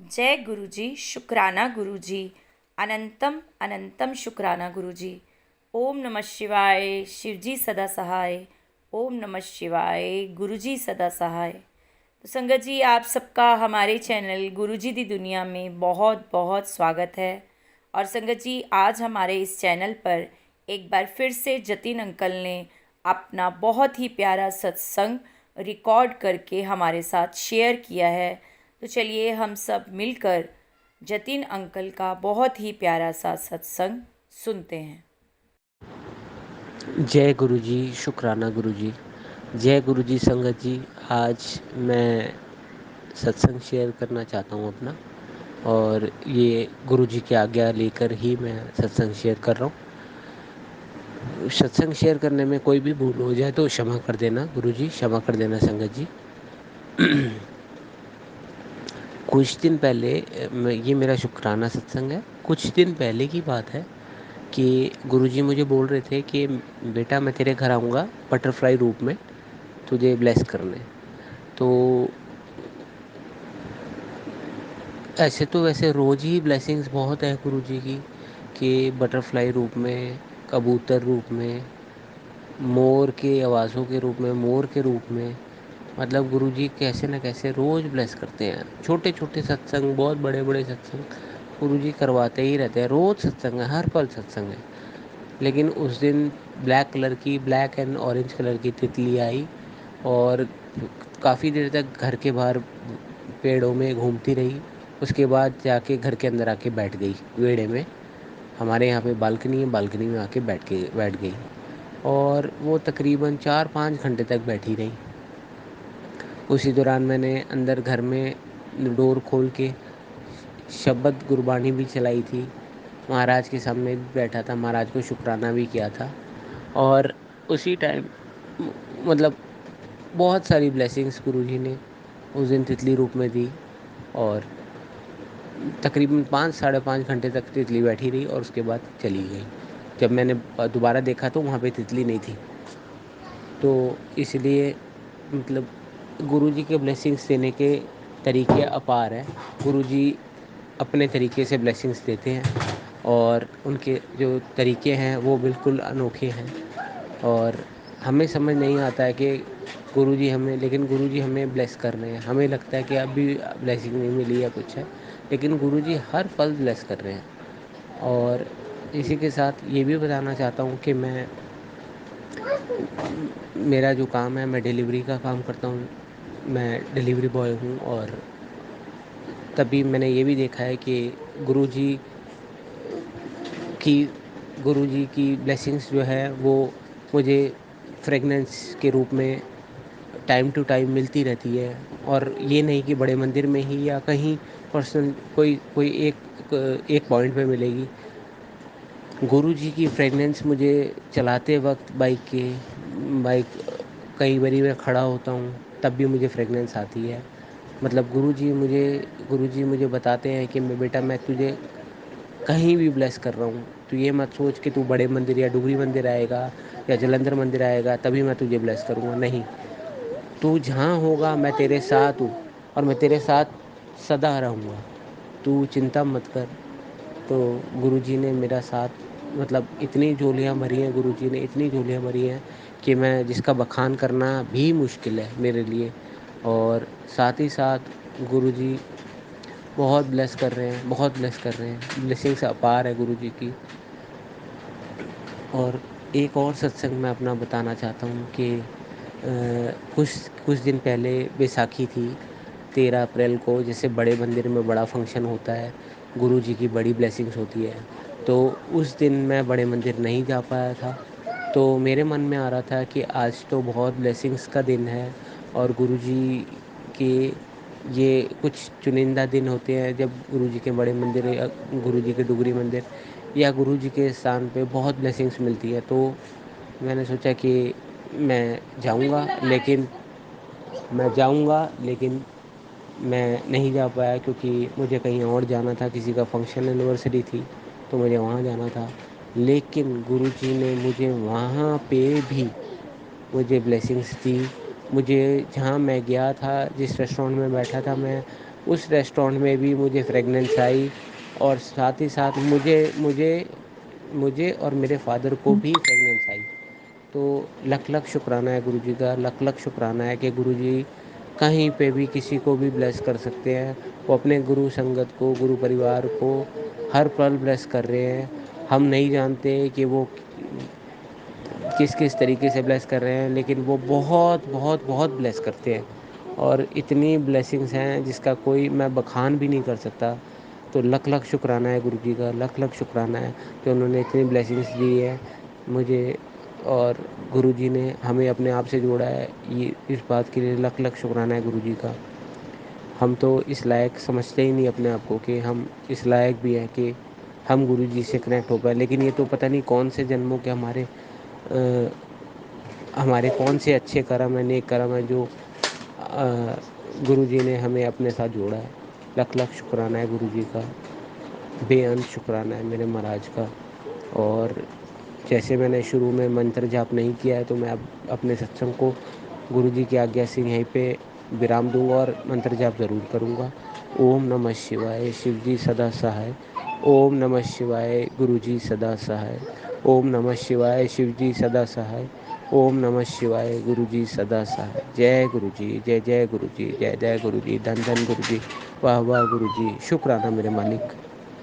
जय गुरुजी, शुक्राना गुरुजी, अनंतम अनंतम शुक्राना गुरुजी। ओम नमः शिवाय, शिवजी सदा सहाय। ओम नमः शिवाय, गुरुजी सदा सहाय। तो संगत जी, आप सबका हमारे चैनल गुरुजी दी दुनिया में बहुत बहुत स्वागत है। और संगत जी, आज हमारे इस चैनल पर एक बार फिर से जतिन अंकल ने अपना बहुत ही प्यारा सत्संग रिकॉर्ड करके हमारे साथ शेयर किया है। तो चलिए हम सब मिलकर जतिन अंकल का बहुत ही प्यारा सा सत्संग सुनते हैं। जय गुरुजी, शुक्राना गुरुजी। जय गुरुजी संगत जी। आज मैं सत्संग शेयर करना चाहता हूँ अपना, और ये गुरुजी की आज्ञा लेकर ही मैं सत्संग शेयर कर रहा हूँ। सत्संग शेयर करने में कोई भी भूल हो जाए तो क्षमा कर देना गुरुजी, क्षमा कर देना संगत जी। कुछ दिन पहले ये मेरा शुक्राना सत्संग है। कुछ दिन पहले की बात है कि गुरुजी मुझे बोल रहे थे कि बेटा मैं तेरे घर आऊँगा बटरफ्लाई रूप में तुझे ब्लेस करने। तो ऐसे तो वैसे रोज़ ही ब्लेसिंग्स बहुत है गुरुजी की, कि बटरफ्लाई रूप में, कबूतर रूप में, मोर के आवाज़ों के रूप में, मोर के रूप में, मतलब गुरुजी कैसे न कैसे रोज़ ब्लेस करते हैं। छोटे छोटे सत्संग, बहुत बड़े बड़े सत्संग गुरुजी करवाते ही रहते हैं। रोज़ सत्संग है, हर पल सत्संग है। लेकिन उस दिन ब्लैक एंड ऑरेंज कलर की तितली आई और काफ़ी देर तक घर के बाहर पेड़ों में घूमती रही। उसके बाद जाके घर के अंदर आके बैठ गई वेड़े में। हमारे यहाँ पे बालकनी है, बालकनी में आके बैठ गई और वो तकरीबन 4-5 घंटे तक बैठी रही। उसी दौरान मैंने अंदर घर में डोर खोल के शब्द गुरबानी भी चलाई थी। महाराज के सामने भी बैठा था, महाराज को शुक्राना भी किया था। और उसी टाइम मतलब बहुत सारी ब्लेसिंग्स गुरुजी ने उस दिन तितली रूप में दी। और तकरीबन 5-5.5 घंटे तक तितली बैठी रही और उसके बाद चली गई। जब मैंने दोबारा देखा तो वहाँ पे तितली नहीं थी। तो इसलिए मतलब गुरुजी के ब्लेसिंग्स देने के तरीके अपार हैं। गुरुजी अपने तरीके से ब्लेसिंग्स देते हैं और उनके जो तरीके हैं वो बिल्कुल अनोखे हैं। और हमें समझ नहीं आता है कि गुरुजी हमें ब्लेस कर रहे हैं। हमें लगता है कि अभी ब्लेसिंग नहीं मिली या कुछ है, लेकिन गुरुजी हर पल ब्लेस कर रहे हैं। और इसी के साथ ये भी बताना चाहता हूँ कि मेरा जो काम है, मैं डिलीवरी का काम करता हूँ। मैं डिलीवरी बॉय हूँ। और तभी मैंने ये भी देखा है कि गुरुजी की गुरुजी की ब्लेसिंग्स जो है वो मुझे फ्रेगनेंस के रूप में टाइम टू टाइम मिलती रहती है। और ये नहीं कि बड़े मंदिर में ही या कहीं पर्सनल कोई कोई एक पॉइंट पे मिलेगी। गुरुजी की फ्रेगनेंस मुझे चलाते वक्त बाइक कई बारी मैं खड़ा होता हूँ तब भी मुझे फ्रेगनेंस आती है। मतलब गुरुजी मुझे बताते हैं कि बेटा मैं तुझे कहीं भी ब्लेस कर रहा हूँ। तू ये मत सोच कि तू बड़े मंदिर या डुगरी मंदिर आएगा या जलंधर मंदिर आएगा तभी मैं तुझे ब्लेस करूँगा। नहीं, तू जहाँ होगा मैं तेरे साथ हूँ और मैं तेरे साथ सदा रहूँगा। तू चिंता मत कर। तो गुरुजी ने मेरा साथ, मतलब इतनी झोलियाँ भरी हैं, गुरुजी ने इतनी झोलियाँ भरी हैं कि मैं जिसका बखान करना भी मुश्किल है मेरे लिए। और साथ ही साथ गुरुजी बहुत ब्लेस कर रहे हैं, बहुत ब्लेस कर रहे हैं। ब्लेसिंग्स अपार है गुरुजी की। और एक और सत्संग मैं अपना बताना चाहता हूँ कि कुछ कुछ दिन पहले बैसाखी थी, 13 अप्रैल को। जैसे बड़े मंदिर में बड़ा फंक्शन होता है, गुरुजी की बड़ी ब्लेसिंग्स होती है। तो उस दिन मैं बड़े मंदिर नहीं जा पाया था। तो मेरे मन में आ रहा था कि आज तो बहुत ब्लेसिंग्स का दिन है और गुरुजी के ये कुछ चुनिंदा दिन होते हैं जब गुरुजी के बड़े मंदिर या गुरुजी के डुगरी मंदिर या गुरुजी के स्थान पे बहुत ब्लेसिंग्स मिलती है। तो मैंने सोचा कि मैं जाऊंगा, लेकिन मैं नहीं जा पाया क्योंकि मुझे कहीं और जाना था, किसी का फंक्शन एनिवर्सरी थी तो मुझे वहाँ जाना था। लेकिन गुरुजी ने मुझे वहाँ पे भी मुझे ब्लेसिंग्स दी। मुझे जहाँ मैं गया था, जिस रेस्टोरेंट में बैठा था मैं, उस रेस्टोरेंट में भी मुझे फ्रेगनेंस आई और साथ ही साथ मुझे मुझे मुझे और मेरे फादर को भी फ्रेगनेंस आई। तो लख लख शुक्राना है गुरुजी का, लख लख शुक्राना है कि गुरुजी कहीं पे भी किसी को भी ब्लेस कर सकते हैं। वो अपने गुरु संगत को, गुरु परिवार को हर पल ब्लेस कर रहे हैं। हम नहीं जानते कि वो किस किस तरीके से ब्लेस कर रहे हैं, लेकिन वो बहुत बहुत बहुत ब्लेस करते हैं और इतनी ब्लेसिंग्स हैं जिसका कोई मैं बखान भी नहीं कर सकता। तो लख लख शुक्राना है गुरुजी का, लख लख शुक्राना है कि उन्होंने इतनी ब्लेसिंग्स दी है मुझे और गुरुजी ने हमें अपने आप से जोड़ा है। ये इस बात के लिए लख लख शुक्राना है गुरुजी का। हम तो इस लायक समझते ही नहीं अपने आप को कि हम इस लायक भी हैं कि हम गुरुजी से कनेक्ट हो पाए, लेकिन ये तो पता नहीं कौन से जन्मों के हमारे कौन से अच्छे कर्म हैं, नेक कर्म हैं जो गुरुजी ने हमें अपने साथ जोड़ा है। लख लख शुक्राना है गुरुजी का, बेअंत शुक्राना है मेरे महाराज का। और जैसे मैंने शुरू में मंत्र जाप नहीं किया है, तो मैं अब अपने सत्संग को गुरुजी की आज्ञा से यहीं पे विराम दूंगा और मंत्र जाप ज़रूर करूंगा। ओम नमः शिवाय, शिवजी सदा सहाय। ओम नमः शिवाय, गुरुजी सदा सहाय। ओम नमः शिवाय, शिवजी सदा सहाय। ओम नमः शिवाय, गुरुजी सदा सहाय। जय गुरुजी, जय जय गुरुजी, जय जय गुरुजी, धन धन गुरुजी, वाह वाह गुरुजी। शुक्राना मेरे मालिक।